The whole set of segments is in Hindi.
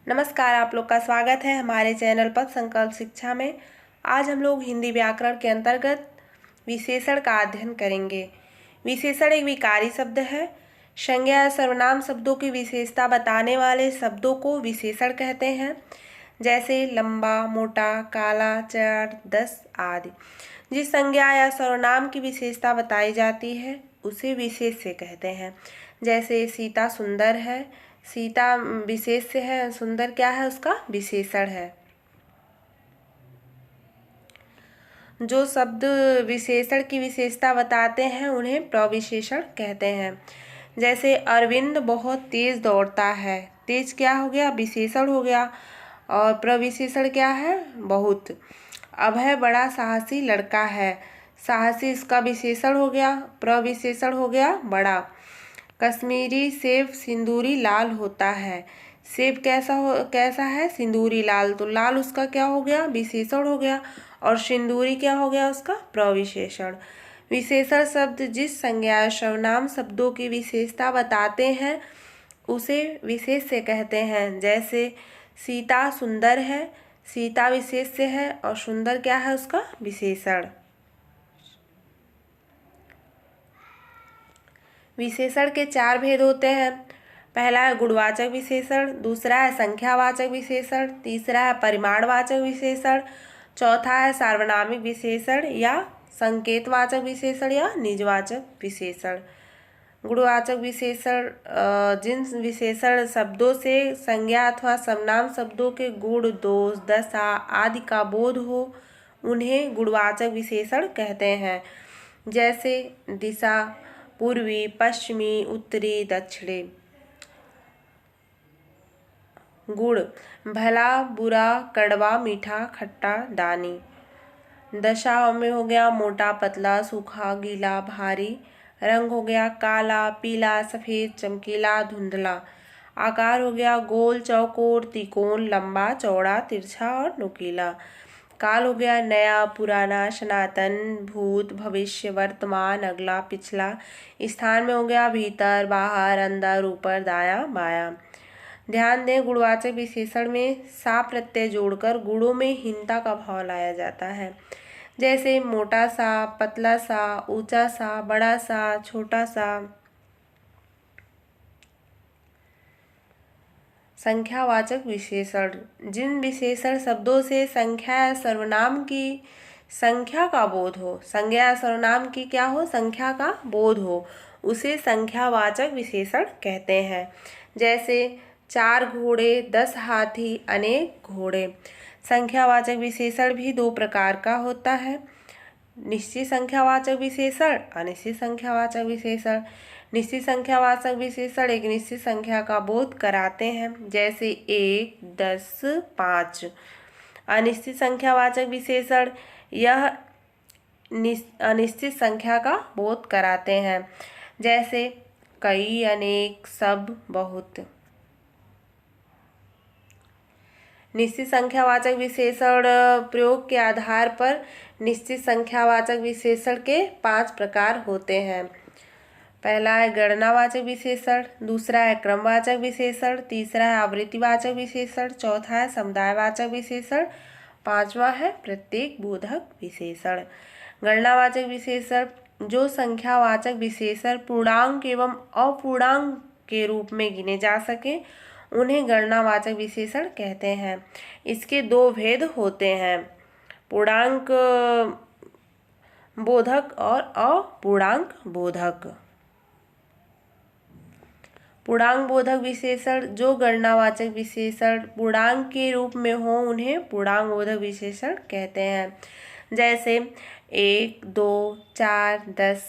नमस्कार, आप लोग का स्वागत है हमारे चैनल पर संकल्प शिक्षा में। आज हम लोग हिंदी व्याकरण के अंतर्गत विशेषण का अध्ययन करेंगे। विशेषण एक विकारी शब्द है। संज्ञा या सर्वनाम शब्दों की विशेषता बताने वाले शब्दों को विशेषण कहते हैं, जैसे लंबा, मोटा, काला, चार, 10 आदि। जिस संज्ञा या सर्वनाम की विशेषता बताई जाती है उसे विशेष्य कहते हैं। जैसे सीता सुंदर है, सीता विशेष्य है, सुंदर क्या है, उसका विशेषण है। जो शब्द विशेषण की विशेषता बताते हैं उन्हें प्रविशेषण कहते हैं। जैसे अरविंद बहुत तेज दौड़ता है, तेज क्या हो गया, विशेषण हो गया, और प्रविशेषण क्या है, बहुत। अभय बड़ा साहसी लड़का है, साहसी इसका विशेषण हो गया, प्रविशेषण हो गया बड़ा। कश्मीरी सेब सिंदूरी लाल होता है, सेब कैसा है, सिंदूरी लाल, तो लाल उसका क्या हो गया, विशेषण हो गया, और सिंदूरी क्या हो गया, उसका प्रविशेषण। विशेषण शब्द जिस संज्ञा या सर्वनाम शब्दों की विशेषता बताते हैं उसे विशेष्य कहते हैं। जैसे सीता सुंदर है, सीता विशेष्य है और सुंदर क्या है, उसका विशेषण। विशेषण के 4 भेद होते हैं। पहला है गुणवाचक विशेषण, दूसरा है संख्यावाचक विशेषण, तीसरा है परिमाणवाचक विशेषण, चौथा है सार्वनामिक विशेषण या संकेतवाचक विशेषण या निजवाचक विशेषण। गुणवाचक विशेषण जिन विशेषण शब्दों से संज्ञा अथवा सर्वनाम शब्दों के गुण, दोष, दशा आदि का बोध हो उन्हें गुणवाचक विशेषण कहते हैं। जैसे दिशा, पूर्वी, पश्चिमी, उत्तरी, दक्षिणी। गुण भला, बुरा, कड़वा, मीठा, खट्टा, दानी। दशा में हो गया मोटा, पतला, सूखा, गीला, भारी। रंग हो गया काला, पीला, सफेद, चमकीला, धुंधला। आकार हो गया गोल, चौकोर, त्रिकोण, लंबा, चौड़ा, तिरछा और नुकीला। काल हो गया नया, पुराना, सनातन, भूत, भविष्य, वर्तमान, अगला, पिछला। स्थान में हो गया भीतर, बाहर, अंदर, ऊपर, दायां, बायां। ध्यान दें, गुणवाचक विशेषण में सा प्रत्यय जोड़कर गुणों में हीनता का भाव लाया जाता है। जैसे मोटा सा, पतला सा, ऊंचा सा, बड़ा सा, छोटा सा। संख्यावाचक विशेषण जिन विशेषण शब्दों से संख्या या सर्वनाम की संख्या का बोध हो, संज्ञा या सर्वनाम की क्या हो, संख्या का बोध हो, उसे संख्यावाचक विशेषण कहते हैं। जैसे 4 घोड़े, 10 हाथी, अनेक घोड़े। संख्यावाचक विशेषण भी 2 प्रकार का होता है, निश्चित संख्यावाचक विशेषण, अनिश्चित संख्यावाचक विशेषण। निश्चित संख्यावाचक विशेषण एक निश्चित संख्या का बोध कराते हैं, जैसे 1, 10, 5। अनिश्चित संख्यावाचक विशेषण यह अनिश्चित संख्या का बोध कराते हैं, जैसे कई, अनेक, सब, बहुत। निश्चित संख्यावाचक विशेषण प्रयोग के आधार पर निश्चित संख्यावाचक विशेषण के 5 प्रकार होते हैं। पहला है गणनावाचक विशेषण, दूसरा है क्रमवाचक विशेषण, तीसरा है आवृत्तिवाचक विशेषण, चौथा है समुदायवाचक विशेषण, पांचवा है प्रत्येक बोधक विशेषण। गणनावाचक विशेषण जो संख्यावाचक विशेषण पूर्णांक एवं अपूर्णांक के रूप में गिने जा सके उन्हें गणनावाचक विशेषण कहते हैं। इसके 2 भेद होते हैं, पूर्णांक बोधक और अपूर्णांक बोधक। पूर्णांक बोधक विशेषण जो गणनावाचक विशेषण पूर्णांक के रूप में हो उन्हें पूर्णांक बोधक विशेषण कहते हैं। जैसे 1, 2, 4, 10।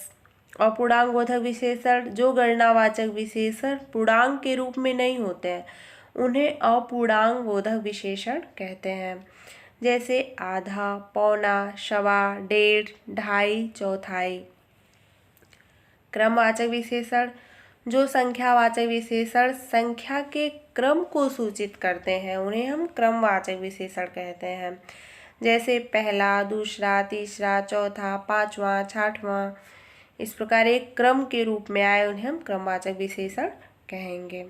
अपूर्णांक बोधक विशेषण जो गणनावाचक विशेषण पूर्णांक के रूप में नहीं होते हैं उन्हें अपूर्णांक बोधक विशेषण कहते हैं। जैसे आधा, पौना, सवा, डेढ़, ढाई, चौथाई। क्रमवाचक विशेषण जो संख्यावाचक विशेषण संख्या के क्रम को सूचित करते हैं उन्हें हम क्रमवाचक विशेषण कहते हैं। जैसे पहला, दूसरा, तीसरा, चौथा, पांचवा, छठवां। इस प्रकार एक क्रम के रूप में आए उन्हें हम क्रमवाचक विशेषण कहेंगे।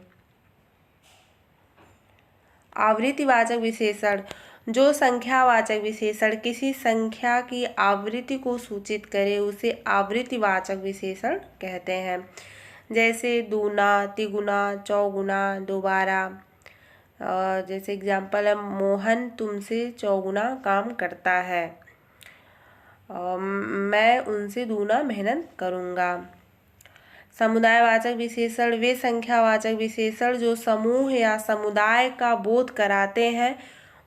आवृत्तिवाचक विशेषण, जो संख्यावाचक विशेषण किसी संख्या की आवृत्ति को सूचित करे उसे आवृत्तिवाचक विशेषण कहते हैं। जैसे दूना, तिगुना, चौगुना, दोबारा। जैसे एग्जाम्पल है, मोहन तुमसे चौगुना काम करता है, मैं उनसे दूना मेहनत करूँगा। समुदायवाचक विशेषण, वे संख्यावाचक विशेषण जो समूह या समुदाय का बोध कराते हैं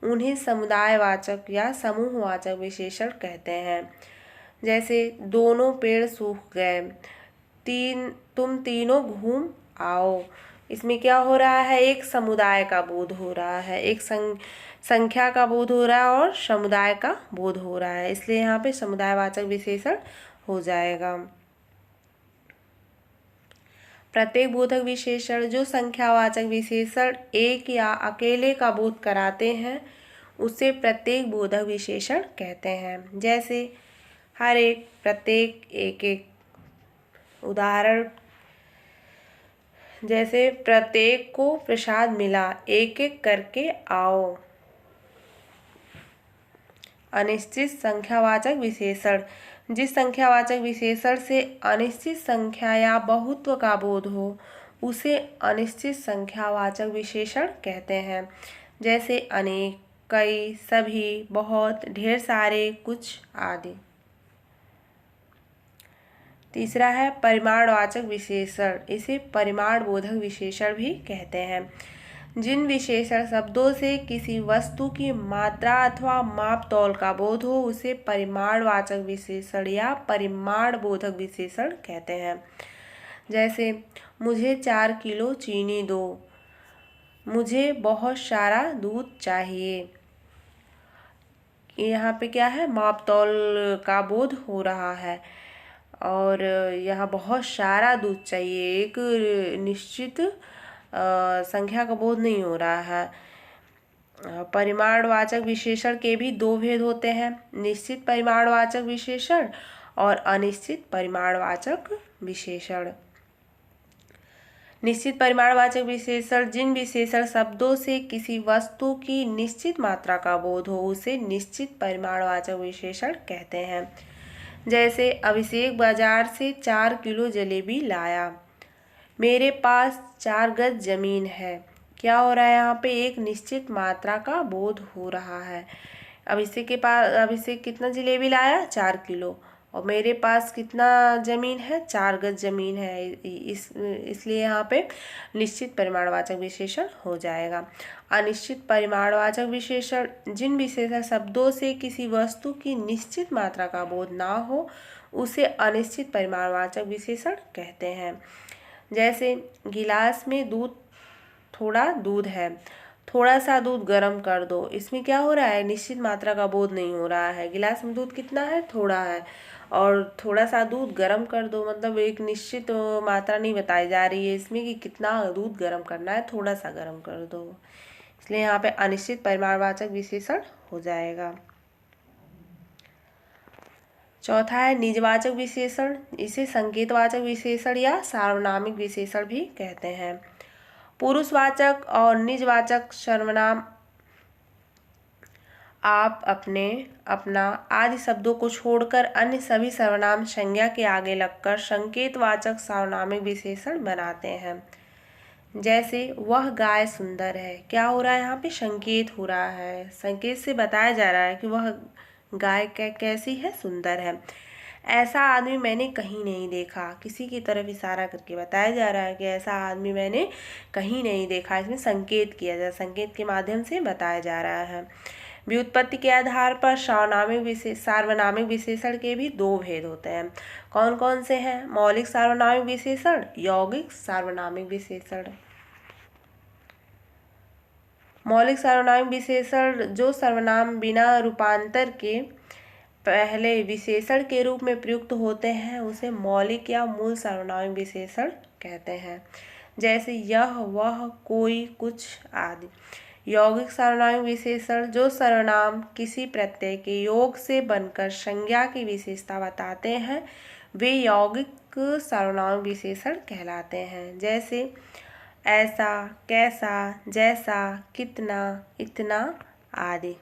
उन्हें समुदायवाचक या समूहवाचक विशेषण कहते हैं। जैसे दोनों पेड़ सूख गए, तुम तीनों घूम आओ। इसमें क्या हो रहा है, एक समुदाय का बोध हो रहा है, एक संख्या का बोध हो रहा है और समुदाय का बोध हो रहा है, इसलिए यहाँ पे समुदायवाचक विशेषण हो जाएगा। प्रत्येक बोधक विशेषण, जो संख्यावाचक विशेषण एक या अकेले का बोध कराते हैं उसे प्रत्येक बोधक विशेषण कहते हैं। जैसे हर एक, प्रत्येक, एक एक। उदाहरण जैसे प्रत्येक को प्रसाद मिला, एक एक करके आओ। अनिश्चित संख्यावाचक विशेषण, जिस संख्यावाचक विशेषण से अनिश्चित संख्या या बहुत्व का बोध हो उसे अनिश्चित संख्यावाचक विशेषण कहते हैं। जैसे अनेक, कई, सभी, बहुत, ढेर सारे, कुछ आदि। तीसरा है परिमाणवाचक विशेषण, इसे परिमाण बोधक विशेषण भी कहते हैं। जिन विशेषण शब्दों से किसी वस्तु की मात्रा अथवा माप तौल का बोध हो उसे परिमाणवाचक विशेषण या परिमाण बोधक विशेषण कहते हैं। जैसे मुझे 4 किलो चीनी दो, मुझे बहुत सारा दूध चाहिए। यहाँ पे क्या है, माप तौल का बोध हो रहा है और यहाँ बहुत सारा दूध चाहिए, एक निश्चित संख्या का बोध नहीं हो रहा है। परिमाणवाचक विशेषण के भी दो भेद होते हैं, निश्चित परिमाणवाचक विशेषण और अनिश्चित परिमाणवाचक विशेषण। निश्चित परिमाणवाचक विशेषण, जिन विशेषण शब्दों से किसी वस्तु की निश्चित मात्रा का बोध हो उसे निश्चित परिमाणवाचक विशेषण कहते हैं। जैसे अभिषेक बाजार से 4 किलो जलेबी लाया, मेरे पास 4 गज जमीन है। क्या हो रहा है, यहाँ पे एक निश्चित मात्रा का बोध हो रहा है। अभिषेक कितना जलेबी लाया, 4 किलो, और मेरे पास कितना ज़मीन है, 4 गज ज़मीन है, इसलिए यहाँ पे निश्चित परिमाणवाचक विशेषण हो जाएगा। अनिश्चित परिमाणवाचक विशेषण, जिन विशेषण शब्दों से किसी वस्तु की निश्चित मात्रा का बोध ना हो उसे अनिश्चित परिमाणवाचक विशेषण कहते हैं। जैसे गिलास में थोड़ा दूध है, थोड़ा सा दूध गर्म कर दो। इसमें क्या हो रहा है, निश्चित मात्रा का बोध नहीं हो रहा है। गिलास में दूध कितना है, थोड़ा है, और थोड़ा सा दूध गर्म कर दो, मतलब एक निश्चित मात्रा नहीं बताई जा रही है इसमें कि कितना दूध गर्म करना है, थोड़ा सा गर्म कर दो, इसलिए यहाँ पे अनिश्चित परिमाणवाचक विशेषण हो जाएगा। चौथा है निजवाचक विशेषण, इसे संकेतवाचक विशेषण या सार्वनामिक विशेषण भी कहते हैं। पुरुषवाचक और निजवाचक सर्वनाम आप, अपने, अपना आदि शब्दों को छोड़कर अन्य सभी सर्वनाम संज्ञा के आगे लगकर संकेतवाचक सार्वनामिक विशेषण बनाते हैं। जैसे वह गाय सुंदर है, क्या हो रहा है, यहाँ पे संकेत हो रहा है, संकेत से बताया जा रहा है कि वह गाय कैसी है, सुंदर है। ऐसा आदमी मैंने कहीं नहीं देखा, किसी की तरफ इशारा करके बताया जा रहा है कि ऐसा आदमी मैंने कहीं नहीं देखा, इसमें संकेत किया जा, संकेत के माध्यम से बताया जा रहा है। व्युत्पत्ति के आधार पर सार्वनामिक विशेषण के भी दो भेद होते हैं। कौन कौन से हैं, मौलिक सार्वनामिक विशेषण, यौगिक सार्वनामिक विशेषण। मौलिक सार्वनामिक विशेषण, जो सर्वनाम बिना रूपांतर के पहले विशेषण के रूप में प्रयुक्त होते हैं उसे मौलिक या मूल सार्वनामिक विशेषण कहते हैं। जैसे यह, वह, कोई, कुछ आदि। यौगिक सार्वनामिक विशेषण, जो सर्वनाम किसी प्रत्यय के योग से बनकर संज्ञा की विशेषता बताते हैं वे यौगिक सार्वनामिक विशेषण कहलाते हैं। जैसे ऐसा, कैसा, जैसा, कितना, इतना आदि।